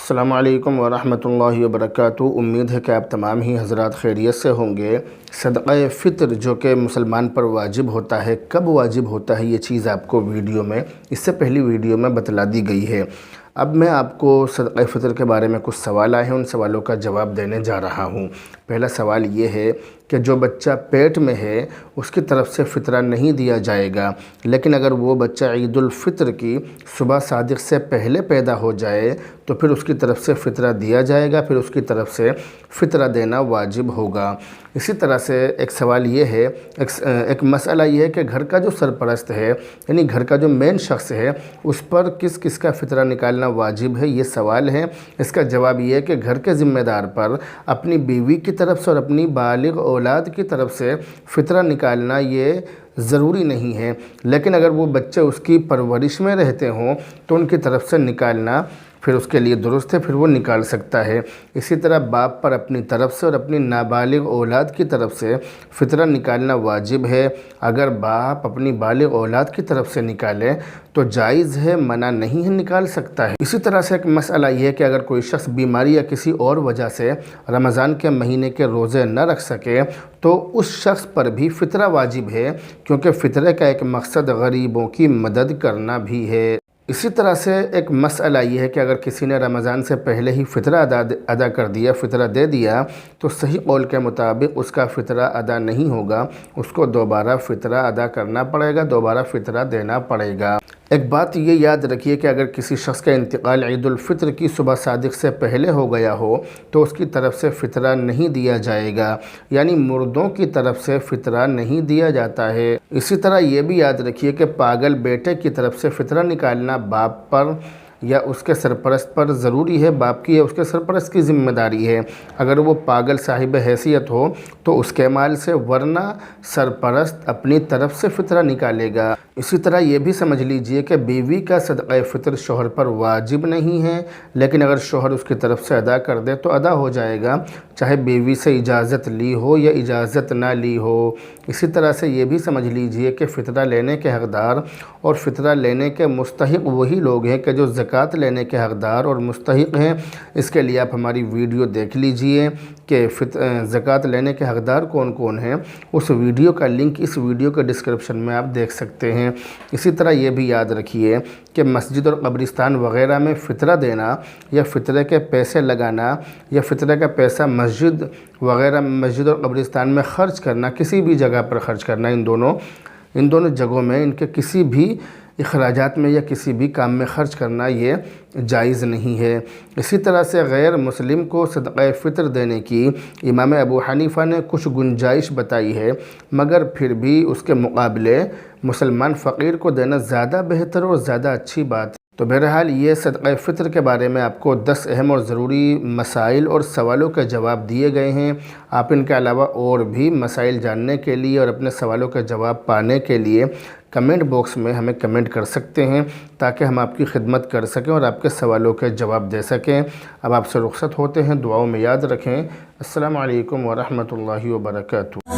السلام علیکم ورحمۃ اللہ وبرکاتہ۔ امید ہے کہ آپ تمام ہی حضرات خیریت سے ہوں گے۔ صدقہ فطر جو کہ مسلمان پر واجب ہوتا ہے، کب واجب ہوتا ہے، یہ چیز آپ کو ویڈیو میں اس سے پہلی ویڈیو میں بتلا دی گئی ہے۔ اب میں آپ کو صدقہ فطر کے بارے میں کچھ سوال آئے ہیں، ان سوالوں کا جواب دینے جا رہا ہوں۔ پہلا سوال یہ ہے کہ جو بچہ پیٹ میں ہے اس کی طرف سے فطرہ نہیں دیا جائے گا، لیکن اگر وہ بچہ عید الفطر کی صبح صادق سے پہلے پیدا ہو جائے تو پھر اس کی طرف سے فطرہ دیا جائے گا، پھر اس کی طرف سے فطرہ دینا واجب ہوگا۔ اسی طرح سے ایک سوال یہ ہے، ایک مسئلہ یہ ہے کہ گھر کا جو سرپرست ہے، یعنی گھر کا جو مین شخص ہے، اس پر کس کس کا فطرہ نکالنا واجب ہے، یہ سوال ہے۔ اس کا جواب یہ ہے کہ گھر کے ذمہ دار پر اپنی بیوی کی طرف سے اور اپنی بالغ اولاد کی طرف سے فطرہ نکالنا یہ ضروری نہیں ہے، لیکن اگر وہ بچے اس کی پرورش میں رہتے ہوں تو ان کی طرف سے نکالنا پھر اس کے لیے درست ہے، پھر وہ نکال سکتا ہے۔ اسی طرح باپ پر اپنی طرف سے اور اپنی نابالغ اولاد کی طرف سے فطرہ نکالنا واجب ہے۔ اگر باپ اپنی بالغ اولاد کی طرف سے نکالے تو جائز ہے، منع نہیں ہے، نکال سکتا ہے۔ اسی طرح سے ایک مسئلہ یہ ہے کہ اگر کوئی شخص بیماری یا کسی اور وجہ سے رمضان کے مہینے کے روزے نہ رکھ سکے تو اس شخص پر بھی فطرہ واجب ہے، کیونکہ فطرے کا ایک مقصد غریبوں کی مدد کرنا بھی ہے۔ اسی طرح سے ایک مسئلہ یہ ہے کہ اگر کسی نے رمضان سے پہلے ہی فطرہ ادا کر دیا، فطرہ دے دیا، تو صحیح قول کے مطابق اس کا فطرہ ادا نہیں ہوگا، اس کو دوبارہ فطرہ ادا کرنا پڑے گا، دوبارہ فطرہ دینا پڑے گا۔ ایک بات یہ یاد رکھیے کہ اگر کسی شخص کا انتقال عید الفطر کی صبح صادق سے پہلے ہو گیا ہو تو اس کی طرف سے فطرہ نہیں دیا جائے گا، یعنی مردوں کی طرف سے فطرہ نہیں دیا جاتا ہے۔ اسی طرح یہ بھی یاد رکھیے کہ پاگل بیٹے کی طرف سے فطرہ نکالنا باپ پر یا اس کے سرپرست پر ضروری ہے، باپ کی یا اس کے سرپرست کی ذمہ داری ہے۔ اگر وہ پاگل صاحب حیثیت ہو تو اس کے مال سے، ورنہ سرپرست اپنی طرف سے فطرہ نکالے گا۔ اسی طرح یہ بھی سمجھ لیجئے کہ بیوی کا صدقہ فطر شوہر پر واجب نہیں ہے، لیکن اگر شوہر اس کی طرف سے ادا کر دے تو ادا ہو جائے گا، چاہے بیوی سے اجازت لی ہو یا اجازت نہ لی ہو۔ اسی طرح سے یہ بھی سمجھ لیجئے کہ فطرہ لینے کے حقدار اور فطرہ لینے کے مستحق وہی لوگ ہیں کہ جو زکوٰۃ لینے کے حقدار اور مستحق ہیں۔ اس کے لیے آپ ہماری ویڈیو دیکھ لیجئے کہ زکوٰۃ لینے کے حقدار کون کون ہیں، اس ویڈیو کا لنک اس ویڈیو کے ڈسکرپشن میں آپ دیکھ سکتے ہیں۔ اسی طرح یہ بھی یاد رکھیے کہ مسجد اور قبرستان وغیرہ میں فطرہ دینا یا فطرے کے پیسے لگانا یا فطرے کا پیسہ مسجد وغیرہ، مسجد اور قبرستان میں خرچ کرنا، کسی بھی جگہ پر خرچ کرنا، ان دونوں جگہوں میں ان کے کسی بھی اخراجات میں یا کسی بھی کام میں خرچ کرنا یہ جائز نہیں ہے۔ اسی طرح سے غیر مسلم کو صدقہ فطر دینے کی امام ابو حنیفہ نے کچھ گنجائش بتائی ہے، مگر پھر بھی اس کے مقابلے مسلمان فقیر کو دینا زیادہ بہتر اور زیادہ اچھی بات ہے۔ تو بہرحال یہ صدقہ فطر کے بارے میں آپ کو 10 اہم اور ضروری مسائل اور سوالوں کے جواب دیے گئے ہیں۔ آپ ان کے علاوہ اور بھی مسائل جاننے کے لیے اور اپنے سوالوں کا جواب پانے کے لیے کمنٹ باکس میں ہمیں کمنٹ کر سکتے ہیں، تاکہ ہم آپ کی خدمت کر سکیں اور آپ کے سوالوں کے جواب دے سکیں۔ اب آپ سے رخصت ہوتے ہیں، دعاؤں میں یاد رکھیں۔ السلام علیکم ورحمۃ اللہ وبرکاتہ۔